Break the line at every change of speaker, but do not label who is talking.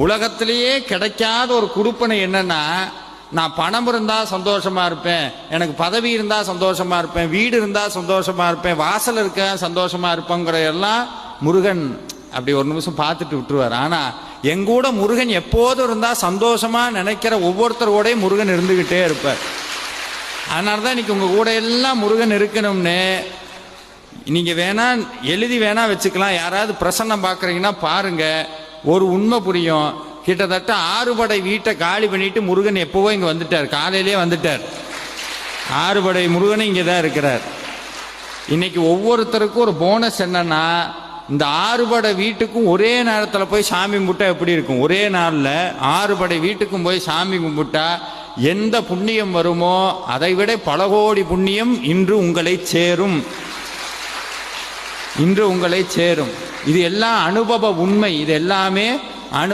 உலகத்திலேயே கிடைக்காத ஒரு கொடுப்பனை என்னன்னா, நான் பணம் இருந்தால் சந்தோஷமாக இருப்பேன், எனக்கு பதவி இருந்தால் சந்தோஷமாக இருப்பேன், வீடு இருந்தால் சந்தோஷமாக இருப்பேன், வாசல் இருக்க சந்தோஷமாக இருப்பேங்கிற எல்லாம் முருகன் அப்படி ஒரு நிமிஷம் பார்த்துட்டு விட்டுருவார். ஆனால் எங்கூட முருகன் எப்போதும் இருந்தால் சந்தோஷமாக நினைக்கிற ஒவ்வொருத்தரோடையும் முருகன் இருந்துக்கிட்டே இருப்பார். அதனால தான் இன்னைக்கு உங்கள் கூட எல்லாம் முருகன் இருக்கணும்னு நீங்கள் வேணா எழுதி வேணா வச்சுக்கலாம். யாராவது பிரசன்னம் பார்க்குறீங்கன்னா பாருங்கள், ஒரு உண்மை புரியும். கிட்டத்தட்ட 6 படை வீட்டை காலி பண்ணிட்டு முருகன் எப்போவோ இங்கே வந்துட்டார், காலையிலே வந்துட்டார். 6 படை முருகனும் இங்கே தான் இருக்கிறார். இன்னைக்கு ஒவ்வொருத்தருக்கும் ஒரு போனஸ் என்னன்னா, இந்த 6 படை வீட்டுக்கும் ஒரே நேரத்தில் போய் சாமி கும்பிட்டா எப்படி இருக்கும்? ஒரே நாளில் 6 படை வீட்டுக்கும் போய் சாமி கும்பிட்டா எந்த புண்ணியம் வருமோ அதை விட பல கோடி புண்ணியம் இன்று உங்களை சேரும். இன்று உங்களை சேரும். இது எல்லாம் அனுபவ உண்மை. இது எல்லாமே